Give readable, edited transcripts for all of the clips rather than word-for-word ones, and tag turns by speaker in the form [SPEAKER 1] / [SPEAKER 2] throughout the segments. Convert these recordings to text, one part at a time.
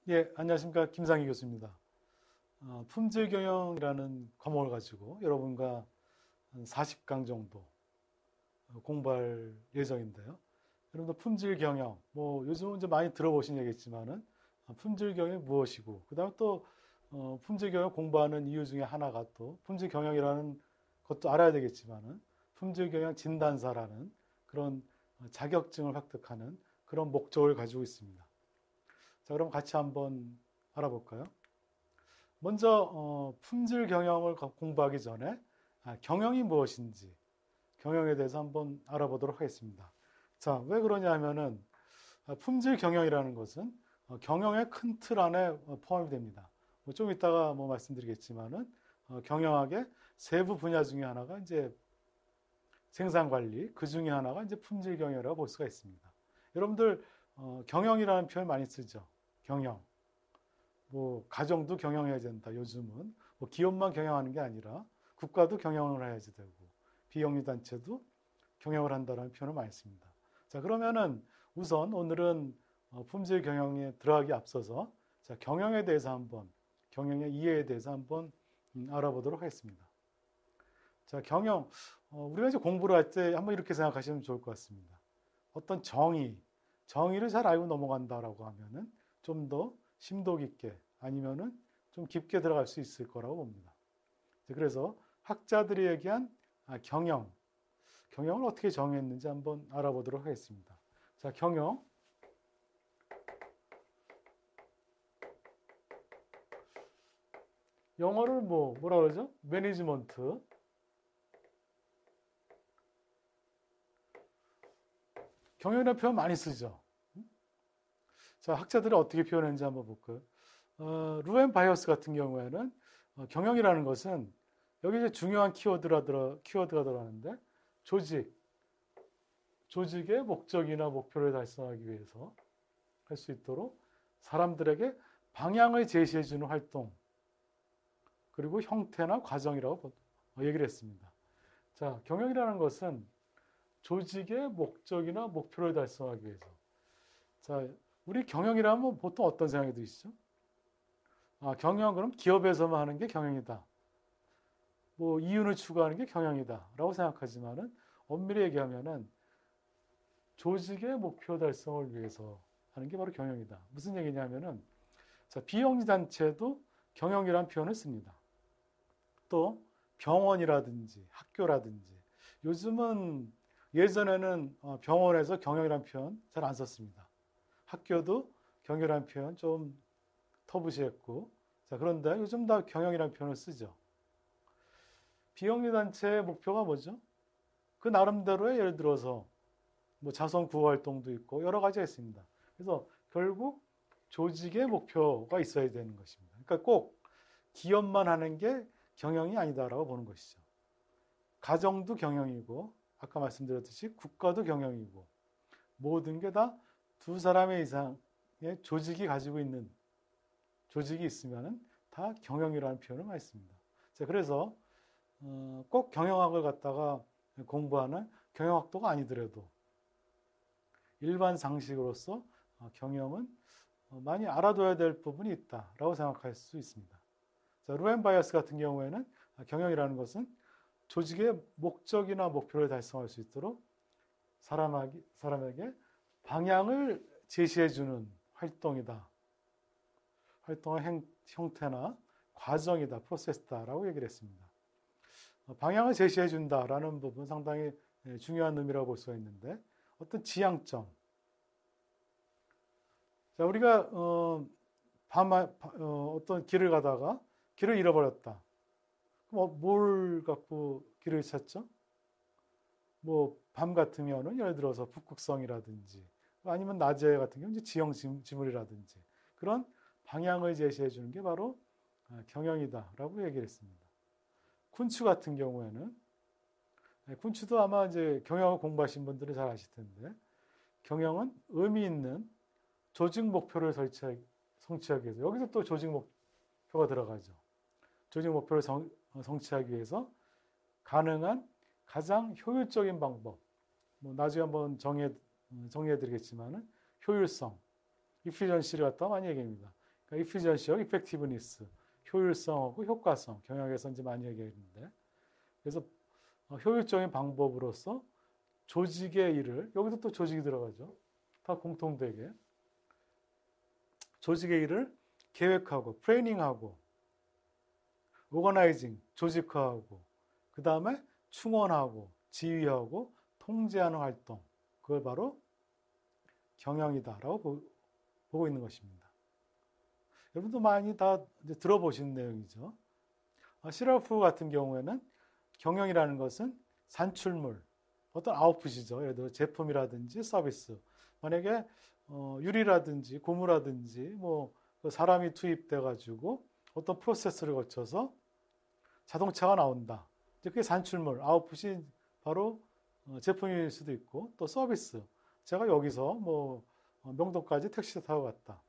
[SPEAKER 1] 예, 안녕하십니까. 김상희 교수입니다. 품질경영이라는 과목을 가지고 여러분과 한 40강 정도 공부할 예정인데요. 여러분도 품질경영, 요즘은 이제 많이 들어보신 얘기겠지만은 품질경영이 무엇이고, 그 다음에 또 품질경영 공부하는 이유 중에 하나가 또 품질경영이라는 것도 알아야 되겠지만은 품질경영 진단사라는 그런 자격증을 획득하는 그런 목적을 가지고 있습니다. 자, 그럼 같이 한번 알아볼까요? 먼저 품질 경영을 공부하기 전에 경영이 무엇인지 경영에 대해서 한번 알아보도록 하겠습니다. 자, 왜 그러냐 하면은 품질 경영이라는 것은 경영의 큰 틀 안에 포함이 됩니다. 좀 이따가 말씀드리겠지만은 경영학의 세부 분야 중에 하나가 이제 생산 관리, 그 중에 하나가 이제 품질 경영이라고 볼 수가 있습니다. 여러분들 경영이라는 표현 많이 쓰죠. 경영. 가정도 경영해야 된다. 요즘은 기업만 경영하는 게 아니라 국가도 경영을 해야지 되고 비영리 단체도 경영을 한다는 표현을 많이 씁니다. 자, 그러면은 우선 오늘은 품질 경영에 들어가기 앞서서 자, 경영에 대해서 한번 경영의 이해에 대해서 한번 알아보도록 하겠습니다. 자, 경영 우리가 이제 공부를 할 때 한번 이렇게 생각하시면 좋을 것 같습니다. 어떤 정의를 잘 알고 넘어간다라고 하면은 좀 더 심도 깊게 아니면은 좀 깊게 들어갈 수 있을 거라고 봅니다. 그래서 학자들이 얘기한 경영을 어떻게 정했는지 한번 알아보도록 하겠습니다. 자, 경영. 영어를 뭐라 그러죠? 매니지먼트. 경영이라는 표현 많이 쓰죠. 자, 학자들이 어떻게 표현했는지 한번 볼까요? 루엔 바이어스 같은 경우에는 경영이라는 것은 여기 이제 중요한 키워드가 들어가는데 조직의 목적이나 목표를 달성하기 위해서 할 수 있도록 사람들에게 방향을 제시해주는 활동 그리고 형태나 과정이라고 얘기를 했습니다. 자, 경영이라는 것은 조직의 목적이나 목표를 달성하기 위해서. 자, 우리 경영이라면 보통 어떤 생각이 드시죠? 경영 그럼 기업에서만 하는 게 경영이다. 이윤을 추구하는 게 경영이다. 라고 생각하지만은 엄밀히 얘기하면은 조직의 목표 달성을 위해서 하는 게 바로 경영이다. 무슨 얘기냐면은 자, 비영리 단체도 경영이라는 표현을 씁니다. 또 병원이라든지 학교라든지 요즘은 예전에는 병원에서 경영이라는 표현 잘 안 썼습니다. 학교도 경영이라는 표현 좀 터부시했고 자, 그런데 요즘 다 경영이라는 표현을 쓰죠. 비영리 단체의 목표가 뭐죠? 그 나름대로의 예를 들어서 자선 구호 활동도 있고 여러 가지가 있습니다. 그래서 결국 조직의 목표가 있어야 되는 것입니다. 그러니까 꼭 기업만 하는 게 경영이 아니다라고 보는 것이죠. 가정도 경영이고 아까 말씀드렸듯이 국가도 경영이고 모든 게 다 두 사람의 이상의 조직이 가지고 있는 조직이 있으면 다 경영이라는 표현을 많이 씁니다. 자, 그래서 꼭 경영학을 갖다가 공부하는 경영학도가 아니더라도 일반 상식으로서 경영은 많이 알아둬야 될 부분이 있다라고 생각할 수 있습니다. 자, 루엔 바이어스 같은 경우에는 경영이라는 것은 조직의 목적이나 목표를 달성할 수 있도록 사람에게 방향을 제시해주는 활동이다. 활동의 형태나 과정이다, 프로세스다라고 얘기를 했습니다. 방향을 제시해준다라는 부분 상당히 중요한 의미라고 볼 수가 있는데 어떤 지향점. 자, 우리가 어떤 길을 가다가 길을 잃어버렸다. 그럼 뭘 갖고 길을 찾죠? 밤 같으면은 예를 들어서 북극성이라든지 아니면 낮에 같은 경우 지형 지물이라든지 그런 방향을 제시해 주는 게 바로 경영이다라고 얘기를 했습니다. 쿤츠 같은 경우에는 쿤츠도 아마 이제 경영을 공부하신 분들은 잘 아실 텐데 경영은 의미 있는 조직 목표를 성취하기 위해서 여기서 또 조직 목표가 들어가죠. 조직 목표를 성취하기 위해서 가능한 가장 효율적인 방법 나중에 한번 정리해 드리겠지만은 효율성, efficiency를 갖다 많이 얘기합니다. 그러니까 efficiency하고 effectiveness, 효율성하고 효과성, 경영에서 이제 많이 얘기했는데, 그래서 효율적인 방법으로서 조직의 일을, 여기도 또 조직이 들어가죠. 다 공통되게 조직의 일을 계획하고 플래닝하고 오거나이징, 조직화하고 그 다음에 충원하고 지휘하고 통제하는 활동, 그걸 바로 경영이다라고 보고 있는 것입니다. 여러분도 많이 다 이제 들어보신 내용이죠. 시라프 같은 경우에는 경영이라는 것은 산출물, 어떤 아웃풋이죠. 예를 들어 제품이라든지 서비스. 만약에 유리라든지 고무라든지 뭐 사람이 투입돼 가지고 어떤 프로세스를 거쳐서 자동차가 나온다. 이제 그게 산출물, 아웃풋이 바로 제품일 수도 있고, 또 서비스. 제가 여기서 뭐 명동까지 택시 타고 갔다.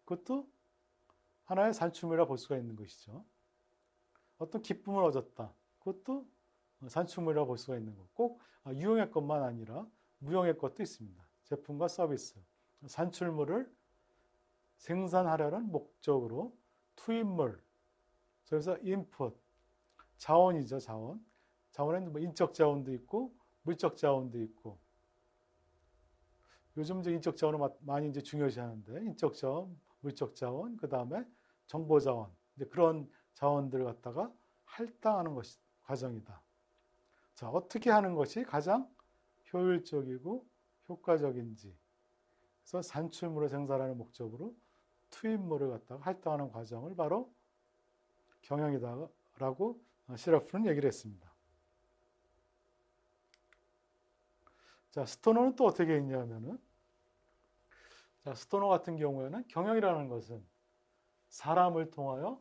[SPEAKER 1] 그것도 하나의 산출물이라 볼 수가 있는 것이죠. 어떤 기쁨을 얻었다. 그것도 산출물이라 볼 수가 있는 거. 꼭 유형의 것만 아니라 무형의 것도 있습니다. 제품과 서비스. 산출물을 생산하려는 목적으로 투입물. 그래서 인풋, 자원이죠, 자원. 자원에는 뭐 인적 자원도 있고 물적 자원도 있고. 요즘 이제 인적 자원을 많이 이제 중요시하는데 인적 자원, 물적 자원, 그 다음에 정보 자원. 이제 그런 자원들을 갖다가 할당하는 것이 과정이다. 자, 어떻게 하는 것이 가장 효율적이고 효과적인지. 그래서 산출물을 생산하는 목적으로 투입물을 갖다가 할당하는 과정을 바로 경영이다라고 시라프는 얘기를 했습니다. 자, 스토너는 또 어떻게 했냐면은, 자, 스토너 같은 경우에는 경영이라는 것은 사람을 통하여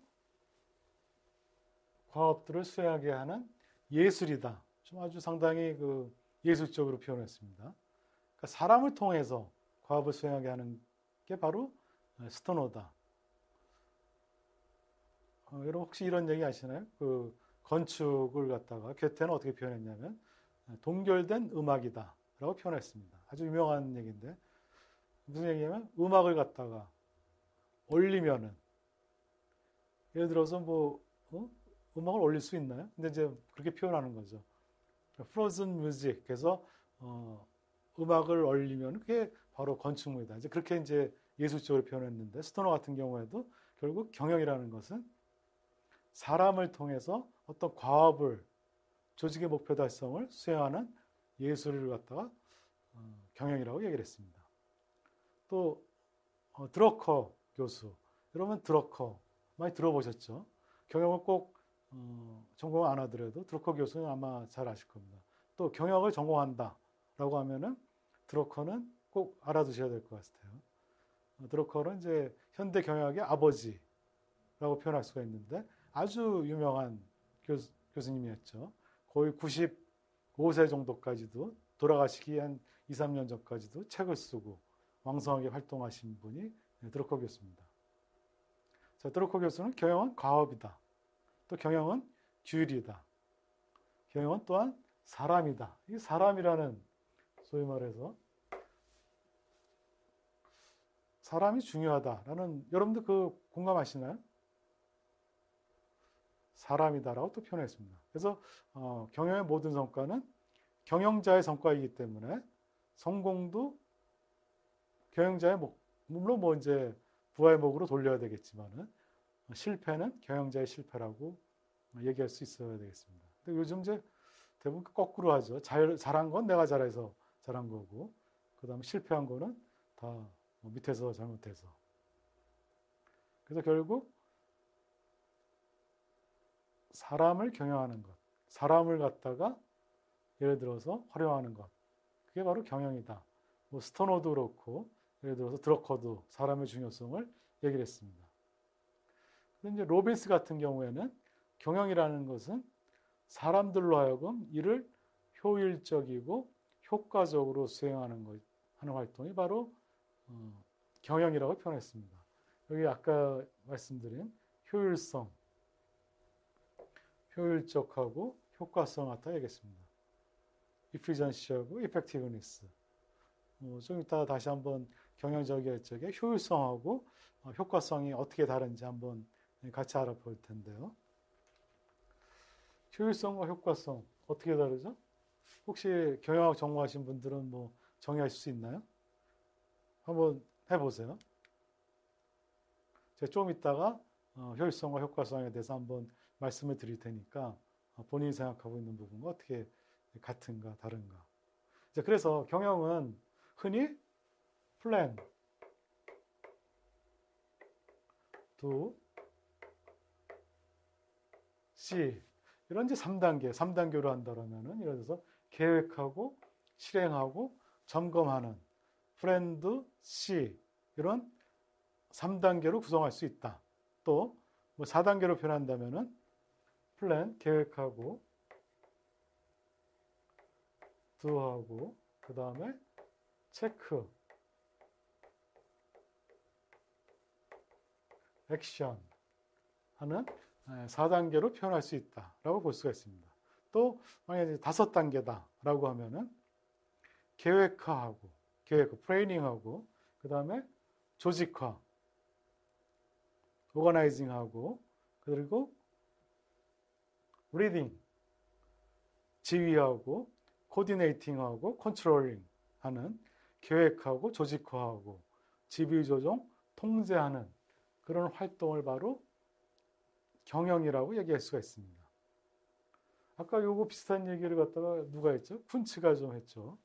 [SPEAKER 1] 과업들을 수행하게 하는 예술이다. 좀 아주 상당히 그 예술적으로 표현했습니다. 그러니까 사람을 통해서 과업을 수행하게 하는 게 바로 스토너다. 여러분 혹시 이런 얘기 아시나요? 그 건축을 갖다가 괴테는 어떻게 표현했냐면 동결된 음악이다 라고 표현했습니다. 아주 유명한 얘기인데 무슨 얘기냐면 음악을 갖다가 올리면은 예를 들어서 뭐 음악을 올릴 수 있나요? 근데 이제 그렇게 표현하는 거죠. Frozen music. 그래서 음악을 올리면 그게 바로 건축물이다. 이제 그렇게 이제 예술적으로 표현했는데 스토너 같은 경우에도 결국 경영이라는 것은 사람을 통해서 어떤 과업을 조직의 목표 달성을 수행하는 예술을 갖다가 경영이라고 얘기를 했습니다. 또 드러커 교수, 여러분 드러커 많이 들어보셨죠? 경영을 꼭 전공 안 하더라도 드러커 교수는 아마 잘 아실 겁니다. 또 경영을 전공한다라고 하면은 드러커는 꼭 알아두셔야 될 것 같아요. 드러커는 이제 현대 경영학의 아버지라고 표현할 수가 있는데 아주 유명한 교수님이었죠. 거의 95세 정도까지도 돌아가시기 한 2, 3년 전까지도 책을 쓰고 왕성하게 활동하신 분이 드러커 교수입니다. 자, 드러커 교수는 경영은 과업이다. 또 경영은 규율이다. 경영은 또한 사람이다. 이 사람이라는 소위 말해서 사람이 중요하다라는 여러분들 그 공감하시나요? 사람이다라고 또 표현했습니다. 그래서 경영의 모든 성과는 경영자의 성과이기 때문에 성공도 경영자의 물론 뭐 이제 부하의 몫으로 돌려야 되겠지만은 실패는 경영자의 실패라고 얘기할 수 있어야 되겠습니다. 근데 요즘 이제 대부분 거꾸로 하죠. 잘한 건 내가 잘해서 잘한 거고, 그 다음에 실패한 거는 다 밑에서 잘못해서. 그래서 결국 사람을 경영하는 것, 사람을 갖다가 예를 들어서 활용하는 것, 그게 바로 경영이다. 뭐 스토너도 그렇고, 예를 들어서 드러커도 사람의 중요성을 얘기를 했습니다. 근데 이제 로빈스 같은 경우에는 경영이라는 것은 사람들로 하여금 일을 효율적이고 효과적으로 수행하는 것, 하는 활동이 바로 경영이라고 표현했습니다. 여기 아까 말씀드린 효율성, 효율적하고 효과성 갖다 얘기했습니다. efficiency하고 effectiveness. 좀 이따 다시 한번 경영자격의 효율성하고 효과성이 어떻게 다른지 한번 같이 알아볼 텐데요. 효율성과 효과성 어떻게 다르죠? 혹시 경영학 전공하신 분들은 뭐 정의하실 수 있나요? 한번 해보세요. 제가 좀 이따가 효율성과 효과성에 대해서 한번 말씀을 드릴 테니까 본인이 생각하고 있는 부분과 어떻게 같은가 다른가. 그래서 경영은 흔히 plan, do, see 이런 이제 3단계로 한다면은 예를 들어서 계획하고 실행하고 점검하는 plan, do, see 이런 3단계로 구성할 수 있다. 또 뭐 4단계로 표현한다면은 플랜 계획하고 do하고 그 다음에 체크 액션 하는 4단계로 표현할 수 있다라고 볼 수가 있습니다. 또 만약에 5단계다라고 하면은 계획하고 플래닝하고 그 다음에 조직화 오거나이징하고 그리고 리딩 지휘하고 코디네이팅하고 컨트롤링 하는 계획하고 조직화하고 지휘 조정 통제하는 그런 활동을 바로 경영이라고 얘기할 수가 있습니다. 아까 요거 비슷한 얘기를 갖다가 누가 했죠? 쿤츠가 좀 했죠.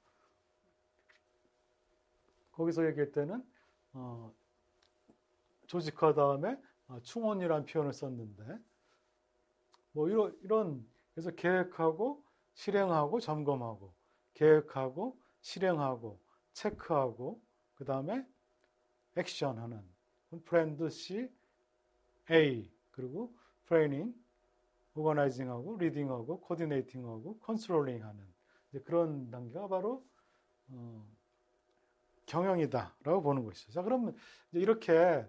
[SPEAKER 1] 거기서 얘기할 때는 조직화 다음에 충원이라는 표현을 썼는데 뭐 이런 그래서 계획하고 실행하고 점검하고 계획하고 실행하고 체크하고 그 다음에 액션하는 플랜드 C, A 그리고 트레이닝, 오거나이징하고 리딩하고 코디네이팅하고 컨트롤링하는 그런 단계가 바로 경영이다라고 보는 것이죠. 자, 그러면 이렇게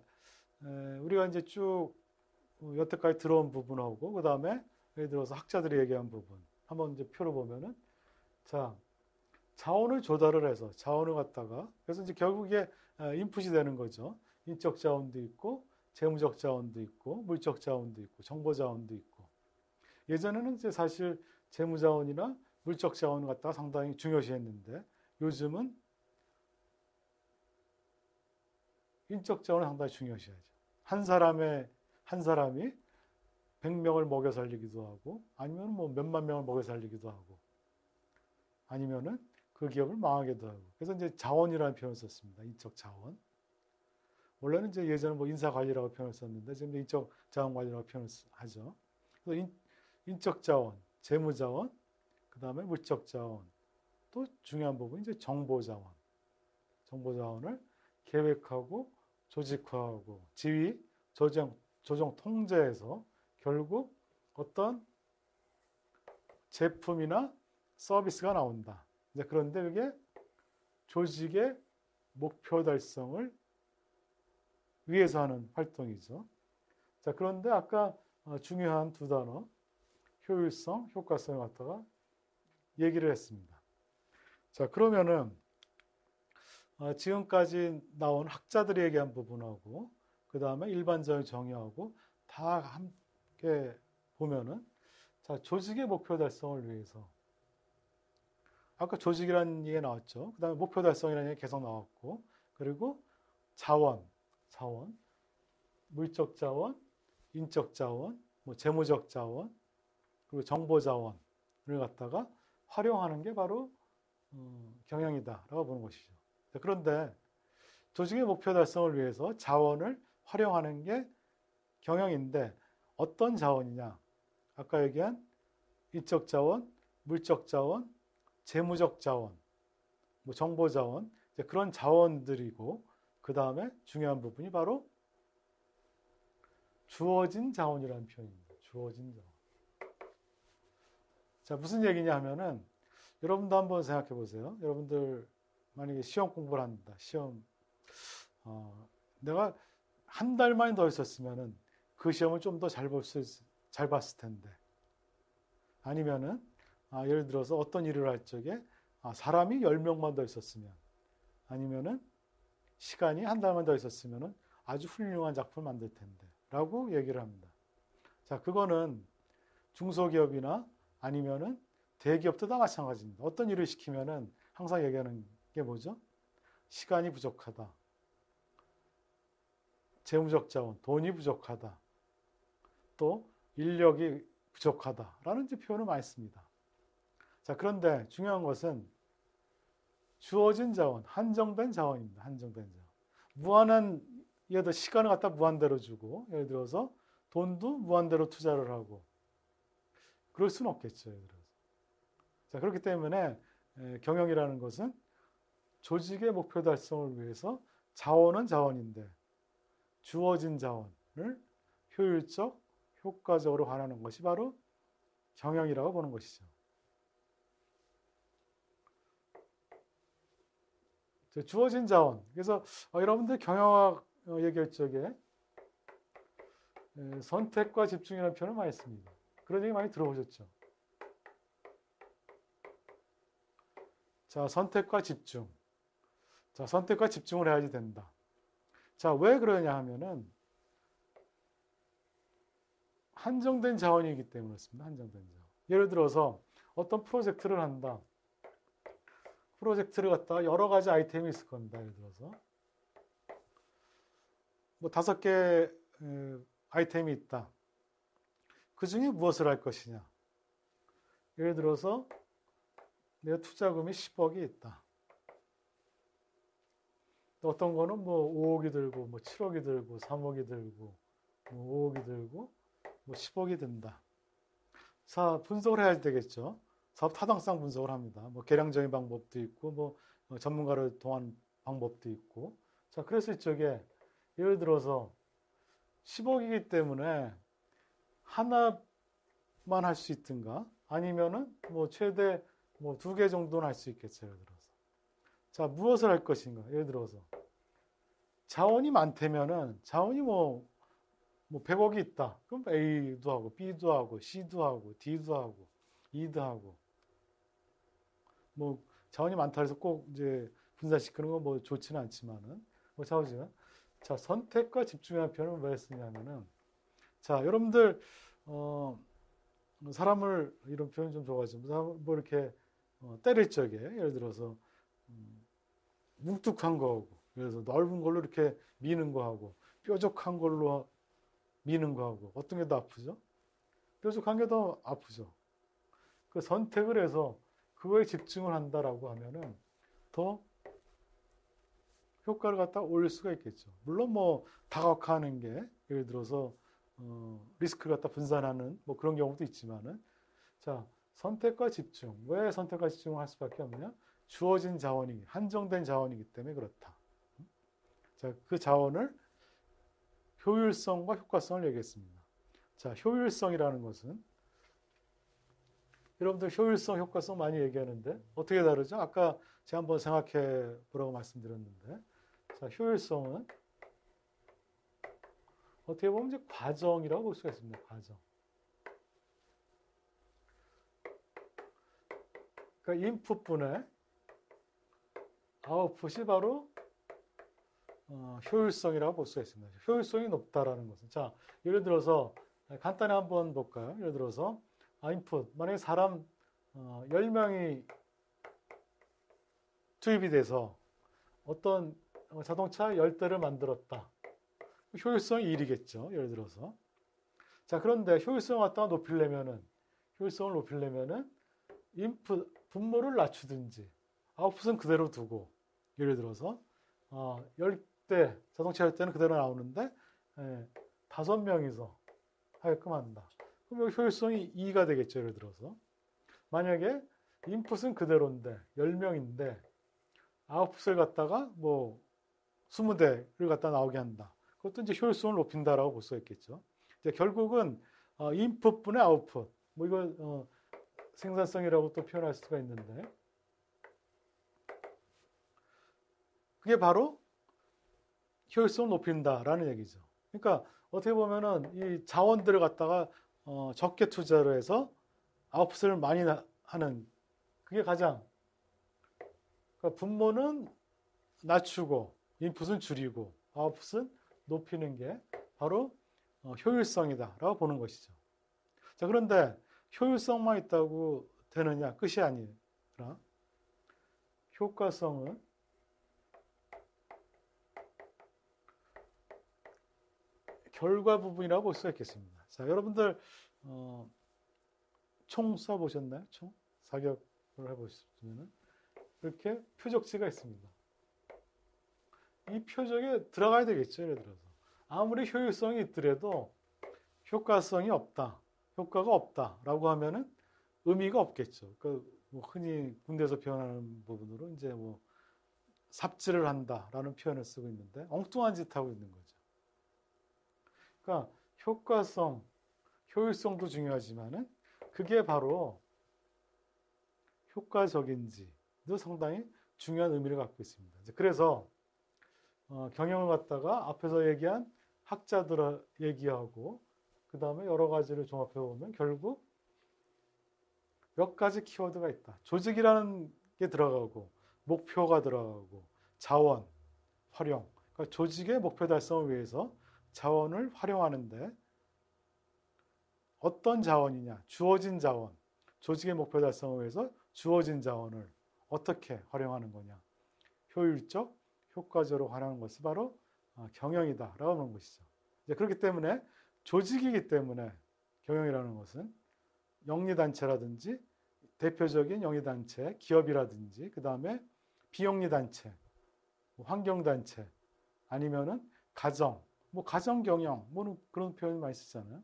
[SPEAKER 1] 우리가 이제 쭉 여태까지 들어온 부분하고 그 다음에 예를 들어서 학자들이 얘기한 부분 한번 이제 표로 보면은 자 자원을 조달을 해서 자원을 갖다가 그래서 이제 결국에 인풋이 되는 거죠. 인적 자원도 있고 재무적 자원도 있고 물적 자원도 있고 정보 자원도 있고 예전에는 이제 사실 재무 자원이나 물적 자원을 갖다가 상당히 중요시했는데 요즘은 인적 자원을 상당히 중요시하죠. 한 사람이 100명을 먹여 살리기도 하고 아니면 뭐 몇만 명을 먹여 살리기도 하고 아니면은 그 기업을 망하게도 하고 그래서 이제 자원이라는 표현을 썼습니다. 인적 자원. 원래는 이제 예전에 뭐 인사 관리라고 표현을 썼는데 지금 인적 자원 관리라고 표현을 하죠. 그래서 인적 자원, 재무 자원, 그 다음에 물적 자원, 또 중요한 부분이 이제 정보 자원. 정보 자원을 계획하고 조직화하고 지휘, 조정 통제해서 결국 어떤 제품이나 서비스가 나온다. 그런데 그게 조직의 목표 달성을 위해서 하는 활동이죠. 자, 그런데 아까 중요한 두 단어, 효율성, 효과성을 갖다가 얘기를 했습니다. 자, 그러면은 지금까지 나온 학자들이 얘기한 부분하고 그 다음에 일반적인 정의하고 다 함께 보면은 자, 조직의 목표 달성을 위해서 아까 조직이라는 얘기가 나왔죠. 그 다음에 목표 달성이라는 얘기 계속 나왔고 그리고 자원, 물적 자원, 인적 자원, 뭐 재무적 자원, 그리고 정보 자원을 갖다가 활용하는 게 바로 경영이다라고 보는 것이죠. 그런데 조직의 목표 달성을 위해서 자원을 활용하는 게 경영인데 어떤 자원이냐? 아까 얘기한 인적 자원, 물적 자원, 재무적 자원, 뭐 정보 자원, 그런 자원들이고 그 다음에 중요한 부분이 바로 주어진 자원이라는 표현입니다. 주어진 자원. 자, 무슨 얘기냐 하면은 여러분도 한번 생각해 보세요. 여러분들 만약에 시험 공부를 한다. 시험 내가 한 달만 더 있었으면은 그 시험을 좀 더 잘 봤을 텐데. 아니면은 예를 들어서 어떤 일을 할 적에 사람이 10명만 더 있었으면 아니면은 시간이 한 달만 더 있었으면 아주 훌륭한 작품을 만들 텐데 라고 얘기를 합니다. 자, 그거는 중소기업이나 아니면은 대기업도 다 마찬가지입니다. 어떤 일을 시키면은 항상 얘기하는 게 뭐죠? 시간이 부족하다. 재무적 자원, 돈이 부족하다. 또 인력이 부족하다라는 표현을 많이 씁니다. 자, 그런데 중요한 것은 주어진 자원, 한정된 자원입니다. 한정된 자원. 무한한, 예를 들어 시간을 갖다 무한대로 주고, 예를 들어서 돈도 무한대로 투자를 하고, 그럴 수는 없겠죠. 예를 들어서. 자, 그렇기 때문에 경영이라는 것은 조직의 목표 달성을 위해서 자원은 자원인데 주어진 자원을 효율적, 효과적으로 활용하는 것이 바로 경영이라고 보는 것이죠. 주어진 자원. 그래서 여러분들 경영학 얘기할 적에 선택과 집중이라는 표현을 많이 씁니다. 그런 얘기 많이 들어보셨죠? 자, 선택과 집중. 자, 선택과 집중을 해야지 된다. 자, 왜 그러냐 하면은 한정된 자원이기 때문에 그렇습니다. 한정된 자원. 예를 들어서 어떤 프로젝트를 한다. 프로젝트를 갖다가 여러 가지 아이템이 있을 겁니다. 예를 들어서 뭐 5개 아이템이 있다. 그 중에 무엇을 할 것이냐. 예를 들어서 내 투자금이 10억이 있다. 어떤 거는 뭐 5억이 들고 뭐 7억이 들고 3억이 들고 뭐 5억이 들고 뭐 10억이 든다. 자, 분석을 해야 되겠죠. 사업 타당성 분석을 합니다. 뭐 계량적인 방법도 있고 뭐 전문가를 통한 방법도 있고. 자, 그래서 이쪽에 예를 들어서 10억이기 때문에 하나만 할 수 있든가 아니면은 뭐 최대 뭐 2개 정도는 할 수 있겠죠. 예를 들어서. 자, 무엇을 할 것인가? 예를 들어서 자원이 많다면은 자원이 뭐 100억이 있다. 그럼 A도 하고 B도 하고 C도 하고 D도 하고 E도 하고 뭐 자원이 많다 해서 꼭 이제 분산시키는 건 뭐 좋지는 않지만은 뭐 자원이지만 자, 선택과 집중이라는 표현을 왜 쓰냐면은 자, 여러분들 사람을 이런 표현 좀 좋아하지만 뭐 이렇게 때릴 적에 예를 들어서 뭉툭한 거하고 예를 들어서 넓은 걸로 이렇게 미는 거하고 뾰족한 걸로 미는 거하고 어떤 게 더 아프죠? 뾰족한 게 더 아프죠. 그 선택을 해서 그거에 집중을 한다라고 하면은 더 효과를 갖다 올릴 수가 있겠죠. 물론 뭐 다각화하는 게 예를 들어서 리스크를 갖다 분산하는 뭐 그런 경우도 있지만은 자, 선택과 집중. 왜 선택과 집중을 할 수밖에 없냐? 주어진 자원이 한정된 자원이기 때문에 그렇다. 자, 그 자원을 효율성과 효과성을 얘기했습니다. 자, 효율성이라는 것은 여러분들 효율성, 효과성 많이 얘기하는데 어떻게 다르죠? 아까 제가 한번 생각해 보라고 말씀드렸는데 자, 효율성은 어떻게 보면 이제 과정이라고 볼 수가 있습니다. 과정. 그러니까 인풋분의 아웃풋이 바로 효율성이라고 볼 수가 있습니다. 효율성이 높다라는 것은 자, 예를 들어서 간단히 한번 볼까요? 예를 들어서 인풋 만약에 사람 10명이 투입이 돼서 어떤 자동차 10대를 만들었다. 효율성이 1이겠죠. 예를 들어서. 자, 그런데 효율성을 갖다가 효율성을 높이려면은 인풋, 분모를 낮추든지 아웃풋은 그대로 두고 예를 들어서 10대, 자동차 10대는 그대로 나오는데 5명이서 하게끔 한다. 그럼 효율성이 2가 되겠죠. 예를 들어서. 만약에 인풋은 그대로인데 10명인데 아웃풋을 갖다가 뭐 20대를 갖다 나오게 한다. 그것도 이제 효율성을 높인다라고 볼 수가 있겠죠. 이제 결국은 인풋분의 아웃풋. 뭐 이거 생산성이라고 또 표현할 수가 있는데 그게 바로 효율성을 높인다라는 얘기죠. 그러니까 어떻게 보면은 이 자원들을 갖다가 적게 투자를 해서 아웃풋을 많이 하는 그게 가장 그러니까 분모는 낮추고 인풋은 줄이고 아웃풋은 높이는 게 바로 효율성이다라고 보는 것이죠. 자, 그런데 효율성만 있다고 되느냐? 끝이 아니라 효과성은 결과 부분이라고 볼 수가 있겠습니다. 자, 여러분들 총 쏴보셨나요? 총? 사격을 해보시면 이렇게 표적지가 있습니다. 이 표적에 들어가야 되겠죠. 예를 들어서 아무리 효율성이 있더라도 효과성이 없다, 효과가 없다라고 하면은 의미가 없겠죠. 뭐 흔히 군대에서 표현하는 부분으로 이제 뭐 삽질을 한다라는 표현을 쓰고 있는데 엉뚱한 짓 하고 있는 거죠. 그러니까 효과성, 효율성도 중요하지만은 그게 바로 효과적인지도 상당히 중요한 의미를 갖고 있습니다. 그래서 경영을 갖다가 앞에서 얘기한 학자들 얘기하고 그 다음에 여러 가지를 종합해 보면 결국 몇 가지 키워드가 있다. 조직이라는 게 들어가고 목표가 들어가고 자원, 활용. 그러니까 조직의 목표 달성을 위해서 자원을 활용하는데 어떤 자원이냐? 주어진 자원. 조직의 목표 달성을 위해서 주어진 자원을 어떻게 활용하는 거냐? 효율적, 효과적으로 활용하는 것이 바로 경영이다라고 하는 것이죠. 그렇기 때문에 조직이기 때문에 경영이라는 것은 영리단체라든지 대표적인 영리단체, 기업이라든지 그 다음에 비영리단체, 환경단체 아니면은 가정, 뭐 가정경영 뭐 그런 표현 많이 쓰잖아요.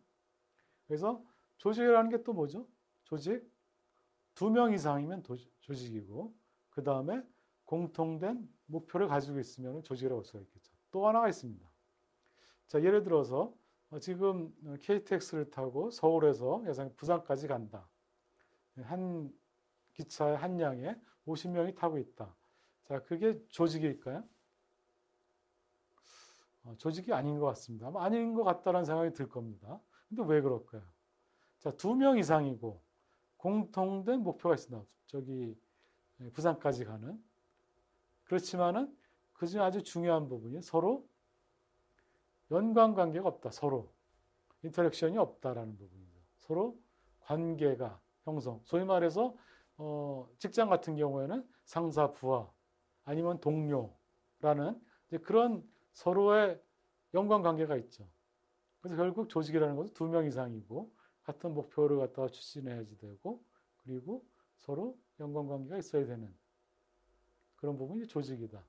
[SPEAKER 1] 그래서 조직이라는 게 또 뭐죠? 조직 2명 이상이면 조직이고 그 다음에 공통된 목표를 가지고 있으면 조직이라고 할 수가 있겠죠. 또 하나가 있습니다. 자, 예를 들어서 지금 KTX를 타고 서울에서 예상 부산까지 간다. 한 기차에 한 량에 50명이 타고 있다. 자, 그게 조직일까요? 조직이 아닌 것 같습니다. 아마 아닌 것 같다는 생각이 들 겁니다. 근데 왜 그럴까요? 자, 2명 이상이고 공통된 목표가 있습니다. 저기 부산까지 가는. 그렇지만은 그중에 아주 중요한 부분이 서로 연관관계가 없다. 서로 인터랙션이 없다라는 부분이죠. 서로 관계가 형성. 소위 말해서 직장 같은 경우에는 상사, 부하 아니면 동료라는 이제 그런 서로의 연관관계가 있죠. 그래서 결국 조직이라는 것은 2명 이상이고 같은 목표를 갖다가 추진해야지 되고 그리고 서로 연관관계가 있어야 되는 그런 부분이 조직이다.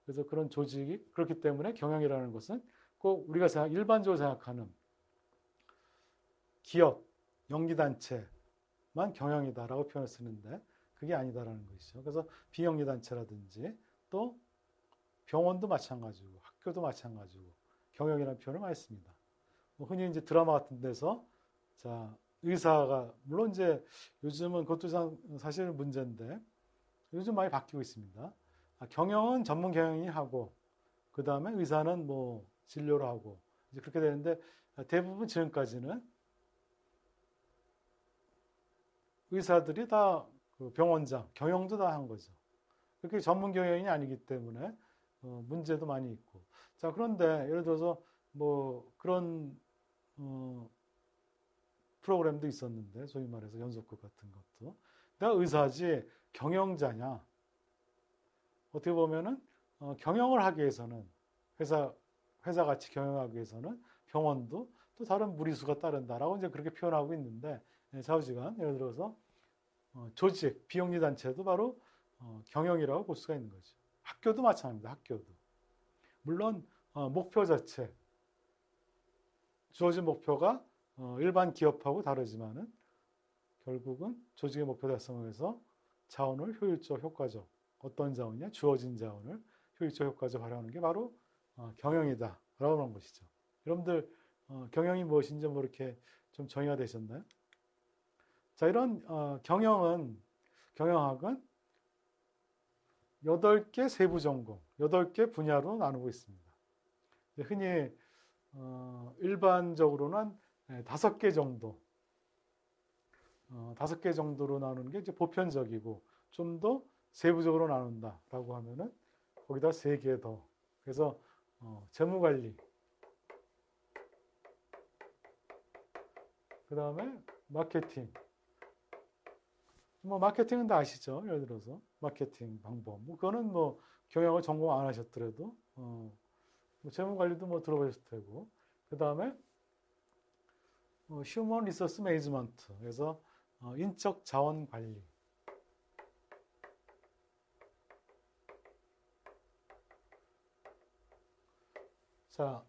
[SPEAKER 1] 그래서 그런 조직이 그렇기 때문에 경영이라는 것은 꼭 우리가 일반적으로 생각하는 기업, 영리단체만 경영이다라고 표현을 쓰는데 그게 아니다라는 것이죠. 그래서 비영리단체라든지 또 병원도 마찬가지고 학교도 마찬가지고 경영이라는 표현을 많이 씁니다. 흔히 이제 드라마 같은 데서 자, 의사가 물론 이제 요즘은 그것도 사실 문제인데 요즘 많이 바뀌고 있습니다. 경영은 전문 경영이 하고 그 다음에 의사는 뭐 진료를 하고 이제 그렇게 되는데 대부분 지금까지는 의사들이 다 그 병원장 경영도 다 한 거죠. 그렇게 전문 경영이 아니기 때문에 문제도 많이 있고. 자, 그런데 예를 들어서 뭐 그런 프로그램도 있었는데 소위 말해서 연속극 같은 것도 내가 의사지 경영자냐? 어떻게 보면은 경영을 하기 위해서는 회사 같이 경영하기 위해서는 병원도 또 다른 무리수가 따른다라고 이제 그렇게 표현하고 있는데 좌우지간 예를 들어서 조직 비영리 단체도 바로 경영이라고 볼 수가 있는 거죠. 학교도 마찬가지입니다. 학교도 물론 목표 자체 주어진 목표가 일반 기업하고 다르지만은 결국은 조직의 목표 달성을 위해서 자원을 효율적, 효과적 어떤 자원이냐? 주어진 자원을 효율적, 효과적 활용하는 게 바로 경영이다라고 하는 것이죠. 여러분들 경영이 무엇인지 뭐 이렇게 좀 정의가 되셨나요? 자, 이런 경영학은 8개 세부 전공, 8개 분야로 나누고 있습니다. 흔히 일반적으로는 5개 정도, 5개 정도로 나누는 게 이제 보편적이고 좀 더 세부적으로 나눈다라고 하면은 거기다 3개 더. 그래서 재무관리, 그 다음에 마케팅. 뭐 마케팅은 다 아시죠? 예를 들어서 마케팅 방법. 뭐 그거는 뭐 경영을 전공 안 하셨더라도 뭐 재무관리도 뭐 들어보셨을 테고. 그 다음에 휴먼 리소스 매니지먼트. 그래서 인적 자원 관리. 자,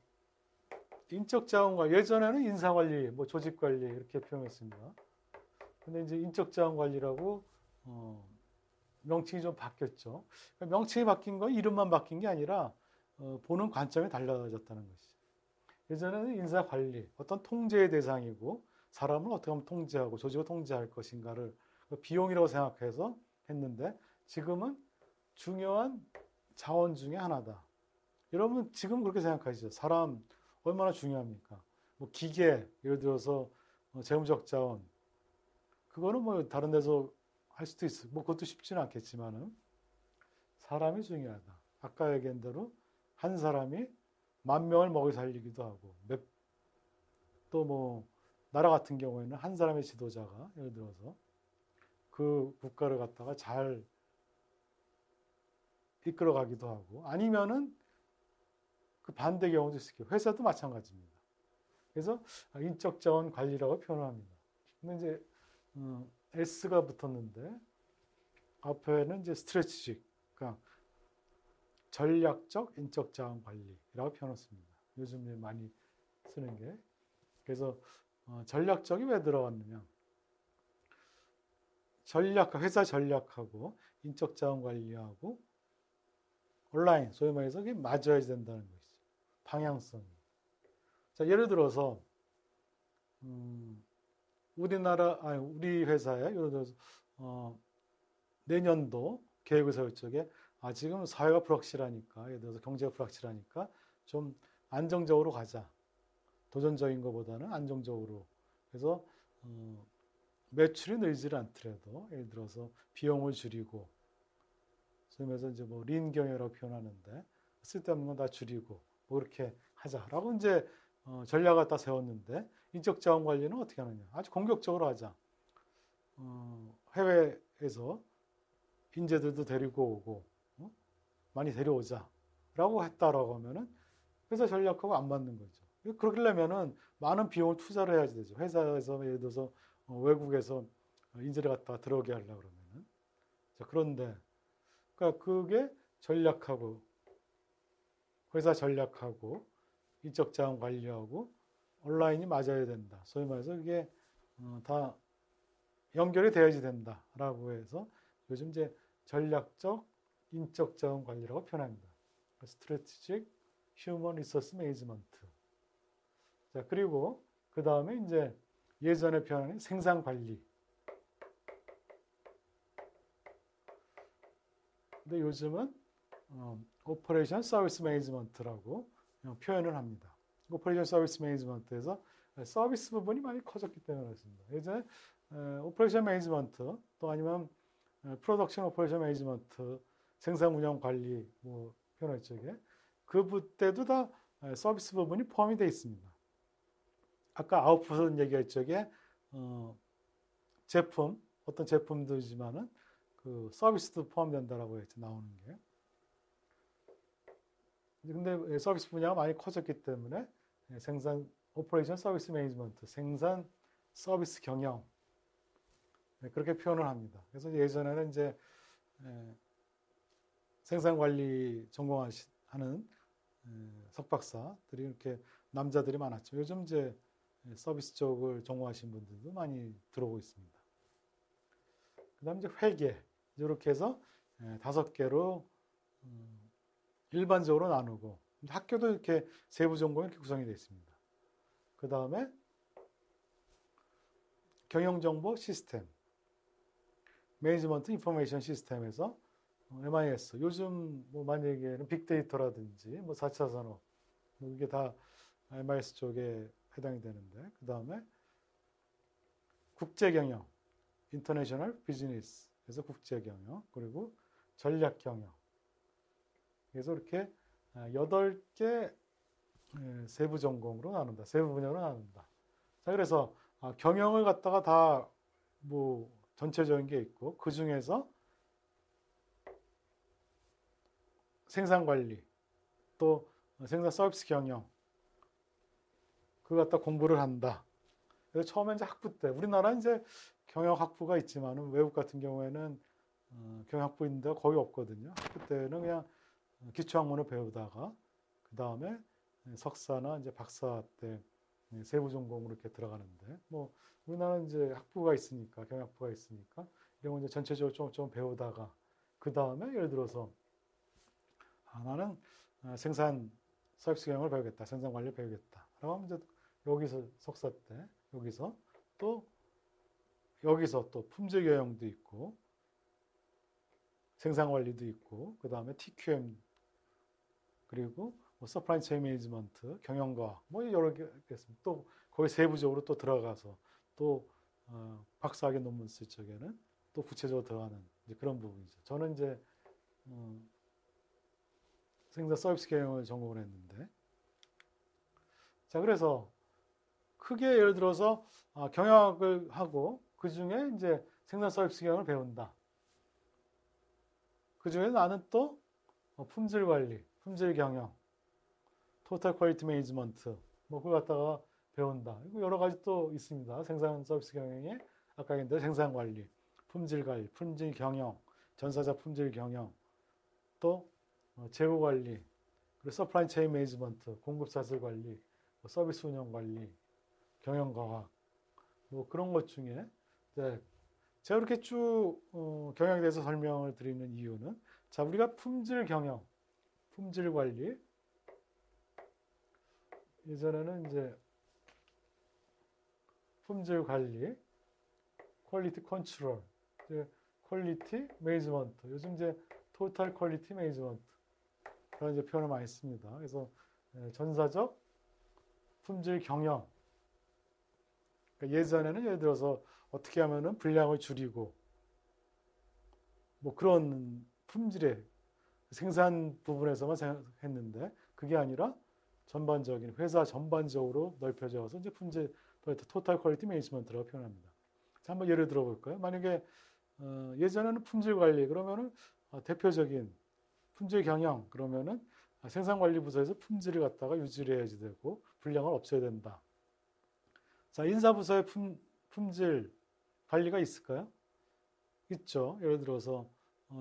[SPEAKER 1] 인적 자원 관리. 예전에는 인사 관리, 뭐 조직 관리 이렇게 표현했습니다. 근데 이제 인적 자원 관리라고 명칭이 좀 바뀌었죠. 그러니까 명칭이 바뀐 건 이름만 바뀐 게 아니라 보는 관점이 달라졌다는 것이죠. 예전에는 인사 관리, 어떤 통제의 대상이고 사람을 어떻게 하면 통제하고 조직을 통제할 것인가를 비용이라고 생각해서 했는데 지금은 중요한 자원 중에 하나다. 여러분 지금 그렇게 생각하시죠? 사람 얼마나 중요합니까? 뭐 기계, 예를 들어서 재무적 자원, 그거는 뭐 다른 데서 할 수도 있어. 뭐 그것도 쉽지는 않겠지만은 사람이 중요하다. 아까 얘기한 대로 한 사람이 10,000명을 먹여 살리기도 하고, 또 뭐 나라 같은 경우에는 한 사람의 지도자가 예를 들어서 그 국가를 갖다가 잘 이끌어가기도 하고, 아니면은 그 반대 경우도 있을 거예요. 회사도 마찬가지입니다. 그래서 인적 자원 관리라고 표현합니다. 근데 이제 S가 붙었는데 앞에는 이제 스트래티직, 그러니까 전략적 인적 자원 관리라고 표현했습니다. 요즘 많이 쓰는 게. 그래서 전략적이 왜 들어갔느냐? 회사 전략하고 인적 자원 관리하고 온라인, 소위 말해서 그게 맞아야 된다는 것이죠. 방향성이. 자, 예를 들어서 우리 회사에 예를 들어서 내년도 계획을 세울 적에 지금 사회가 불확실하니까, 예를 들어서 경제가 불확실하니까 좀 안정적으로 가자. 도전적인 것보다는 안정적으로. 그래서 매출이 늘지 않더라도 예를 들어서 비용을 줄이고, 그래서 이제 뭐 린 경영이라고 표현하는데 쓸데없는 건 다 줄이고 뭐 그렇게 하자라고 이제 전략을 갖다 세웠는데 인적 자원 관리는 어떻게 하느냐? 아주 공격적으로 하자. 해외에서 인재들도 데리고 오고 많이 데려오자라고 했다라고 하면은 회사 전략하고 안 맞는 거죠. 그러려면은 많은 비용을 투자를 해야지 되죠. 회사에서 예를 들어서 외국에서 인재를 갖다 들어오게 하려고 그러면은. 자, 그런데 그러니까 그게 전략하고 회사 전략하고 인적 자원 관리하고 온라인이 맞아야 된다. 소위 말해서 이게 다 연결이 되어야지 된다라고 해서 요즘 이제 전략적 인적 자원 관리라고 표현합니다. 스트래티직 휴먼 리소스 매니지먼트. 자, 그리고 그 다음에 이제 예전에 표현하는 생산 관리. 근데 요즘은 오퍼레이션 서비스 매니지먼트라고 표현을 합니다. 오퍼레이션 서비스 매니지먼트에서 서비스 부분이 많이 커졌기 때문에 그렇습니다. 예전에 오퍼레이션 매니지먼트 또 아니면 프로덕션 오퍼레이션 매니지먼트 생산 운영 관리 뭐 표현했죠. 그때도 다 서비스 부분이 포함이 되어 있습니다. 아까 아웃풋은 얘기했죠. 제품, 어떤 제품들이지만은 그 서비스도 포함된다라고 했죠. 나오는 게. 근데 서비스 분야가 많이 커졌기 때문에 생산 오퍼레이션 서비스 매니지먼트, 생산 서비스 경영 그렇게 표현을 합니다. 그래서 예전에는 이제 생산 관리 전공하는 석박사들이 이렇게 남자들이 많았죠. 요즘 이제 서비스 쪽을 전공하신 분들도 많이 들어오고 있습니다. 그다음 이제 회계 이렇게 해서 5개로 일반적으로 나누고 학교도 이렇게 세부 전공이 이렇게 구성이 되어 있습니다. 그 다음에 경영정보 시스템, 매니지먼트 인포메이션 시스템에서 MIS, 요즘 뭐 많이 얘기하는 빅데이터라든지 뭐 4차 산업, 뭐 이게 다 MIS 쪽에 해당이 되는데, 그 다음에 국제경영, 인터내셔널 비즈니스, 그래서 국제경영, 그리고 전략경영. 그래서 이렇게 8개 세부 전공으로 나눈다. 세부 분야로 나눈다. 자, 그래서 경영을 갖다가 다 뭐 전체적인 게 있고 그 중에서 생산관리 또 생산 서비스 경영 그거 갖다 공부를 한다. 그래서 처음에 이제 학부 때 우리나라는 이제 경영학부가 있지만은 외국 같은 경우에는 경영학부 있는 데가 거의 없거든요. 학부 때는 그냥 기초학문을 배우다가 그 다음에 석사나 이제 박사 때 세부 전공으로 이렇게 들어가는데 뭐 우리나라는 이제 학부가 있으니까 경영학부가 있으니까 이런 거 이제 전체적으로 좀 배우다가 그 다음에 예를 들어서 나는 생산 서비스 경영을 배우겠다, 생산 관리를 배우겠다. 라고 하면 이제 여기서 석사 때 여기서 또 품질 경영도 있고 생산 관리도 있고 그 다음에 TQM 그리고 뭐 서프라이 체인 매니지먼트, 경영과학 뭐 여러 개 있습니다. 또 거기 세부적으로 또 들어가서 또 박사학위 논문 쓸 적에는 또 구체적으로 들어가는 이제 그런 부분이죠. 저는 이제 생산 서비스 경영을 전공을 했는데 자 그래서 크게 예를 들어서 경영학을 하고 그 중에 이제 생산 서비스 경영을 배운다. 그 중에 나는 또 품질 관리, 품질 경영, 토탈 퀄리티 매니지먼트 뭐 그걸 갖다가 배운다. 여러 가지 또 있습니다. 생산 서비스 경영에 아까 얘기한 생산 관리, 품질 관리, 품질 경영, 전사자 품질 경영, 또 재고 관리, 그리고 서프라이 체인 매니지먼트, 공급 사슬 관리, 서비스 운영 관리, 경영 과학 뭐 그런 것 중에 제가 이렇게 쭉 경영에 대해서 설명을 드리는 이유는 자 우리가 품질 경영, 품질 관리 예전에는 이제 품질 관리, 퀄리티 컨트롤, 이제 퀄리티 매니지먼트, 요즘 이제 토탈 퀄리티 매니지먼트 그런 이제 표현을 많이 씁니다. 그래서 전사적 품질 경영. 그러니까 예전에는 예를 들어서 어떻게 하면은 분량을 줄이고 뭐 그런 품질의 생산 부분에서만 생각했는데 그게 아니라 전반적인 회사 전반적으로 넓혀져서 이제 품질 토탈 퀄리티 매니지먼트라고 표현합니다. 자, 한번 예를 들어 볼까요? 만약에 예전에는 품질 관리 그러면은 대표적인 품질 경영 그러면은 생산관리부서에서 품질을 갖다가 유지를 해야지 되고 불량을 없애야 된다. 자, 인사부서에 품질 관리가 있을까요? 있죠. 예를 들어서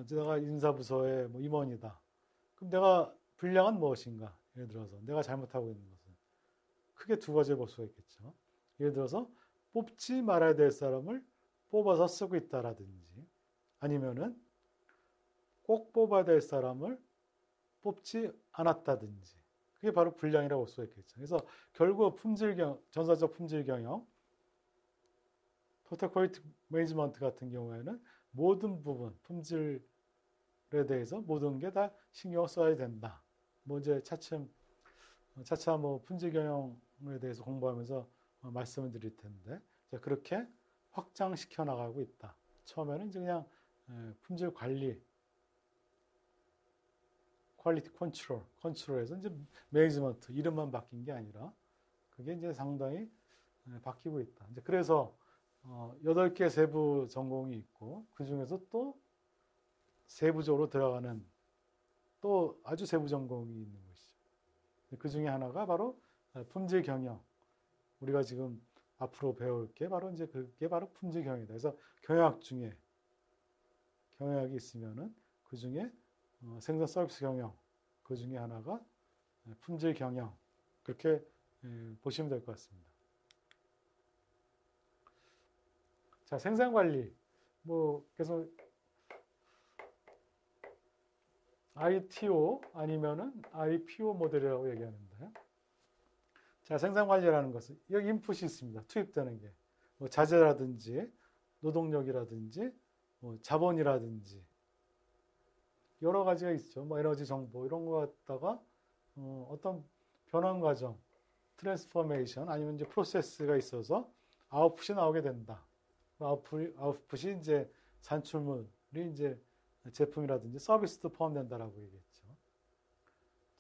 [SPEAKER 1] 내가 인사부서의 뭐 임원이다. 그럼 내가 불량은 무엇인가? 예를 들어서 내가 잘못하고 있는 것은 크게 두 가지를 볼 수가 있겠죠. 예를 들어서 뽑지 말아야 될 사람을 뽑아서 쓰고 있다라든지 아니면은 꼭 뽑아야 될 사람을 뽑지 않았다든지 그게 바로 불량이라고 볼 수가 있겠죠. 그래서 결국 전사적 품질 경영, 토탈 퀄리티 매니지먼트 같은 경우에는 모든 부분, 품질에 대해서 모든 게 다 신경을 써야 된다. 뭐 이제 차차 뭐 품질 경영에 대해서 공부하면서 말씀을 드릴 텐데 그렇게 확장시켜 나가고 있다. 처음에는 이제 그냥 품질 관리, 퀄리티 컨트롤에서 이제 매니지먼트 이름만 바뀐 게 아니라 그게 이제 상당히 바뀌고 있다. 이제 그래서 8개 세부 전공이 있고 그 중에서 또 세부적으로 들어가는 또 아주 세부 전공이 있는 것이죠. 그 중에 하나가 바로 품질 경영. 우리가 지금 앞으로 배울 게 바로 이제 그게 바로 품질 경영이다. 그래서 경영학 중에 경영학이 있으면은 그 중에 생산 서비스 경영 그 중에 하나가 품질 경영 그렇게 보시면 될 것 같습니다. 자, 생산 관리 뭐 계속 ITO 아니면은 IPO 모델이라고 얘기하는데 자, 생산 관리라는 것은 여기 인풋이 있습니다. 투입되는 게 뭐 자재라든지 노동력이라든지 뭐 자본이라든지 여러 가지가 있죠. 뭐 에너지 정보 이런 거 갖다가 어떤 변환 과정, 트랜스포메이션 아니면 이제 프로세스가 있어서 아웃풋이 나오게 된다. 아웃풋이 이제 산출물이 이제 제품이라든지 서비스도 포함된다라고 얘기했죠.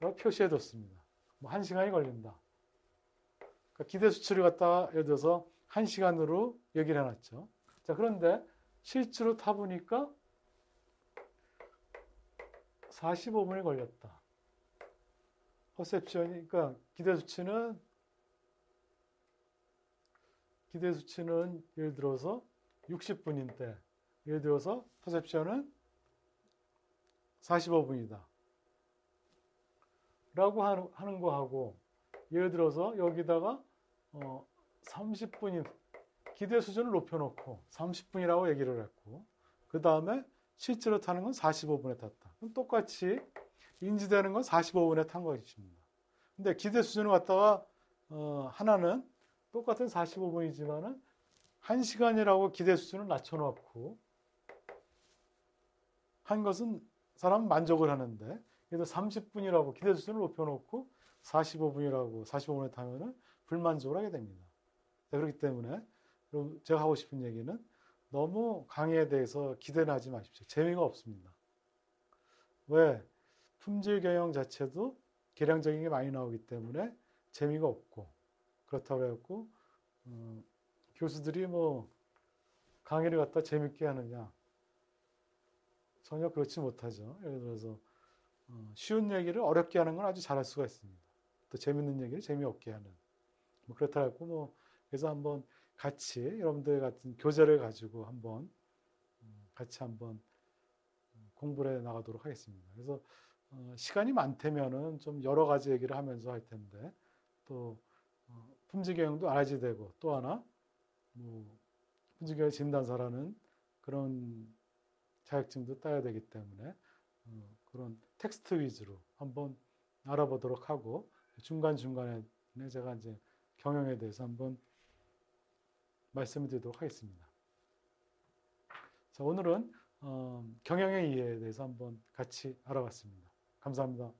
[SPEAKER 1] 표시해뒀습니다. 뭐 1시간이 걸린다. 그러니까 기대 수치를 갖다가 예를 들어서 1시간으로 얘기를 해놨죠. 자, 그런데 실제로 타보니까 45분이 걸렸다. 퍼셉션이, 그러니까 기대 수치는 예를 들어서 60분인데, 예를 들어서 퍼셉션은 45분이다. 라고 하는 거하고, 예를 들어서 여기다가 30분인, 기대 수준을 높여놓고 30분이라고 얘기를 했고, 그 다음에 실제로 타는 건 45분에 탔다. 그럼 똑같이 인지되는 건 45분에 탄 것입니다. 근데 기대 수준을 갖다가 하나는 똑같은 45분이지만은 1시간이라고 기대 수준을 낮춰놓고 한 것은 사람은 만족을 하는데, 그래서 30분이라고 기대 수준을 높여놓고 45분에 타면은 불만족을 하게 됩니다. 그렇기 때문에 제가 하고 싶은 얘기는 너무 강의에 대해서 기대는 하지 마십시오. 재미가 없습니다. 왜? 품질 경영 자체도 계량적인 게 많이 나오기 때문에 재미가 없고, 그렇다고 해갖고 교수들이 뭐 강의를 갖다 재밌게 하느냐, 전혀 그렇지 못하죠. 예를 들어서 쉬운 얘기를 어렵게 하는 건 아주 잘할 수가 있습니다. 또 재밌는 얘기를 재미없게 하는, 뭐 그렇다 해갖고 뭐 그래서 한번 같이 여러분들 같은 교재를 가지고 한번 같이 한번 공부를 해 나가도록 하겠습니다. 그래서 시간이 많다면은 좀 여러 가지 얘기를 하면서 할 텐데, 또 품질 경영도 알아야 되고, 또 하나 뭐 품질 경영 진단사라는 그런 자격증도 따야 되기 때문에 그런 텍스트 위주로 한번 알아보도록 하고, 중간중간에 제가 이제 경영에 대해서 한번 말씀을 드리도록 하겠습니다. 자, 오늘은 경영의 이해에 대해서 한번 같이 알아봤습니다. 감사합니다.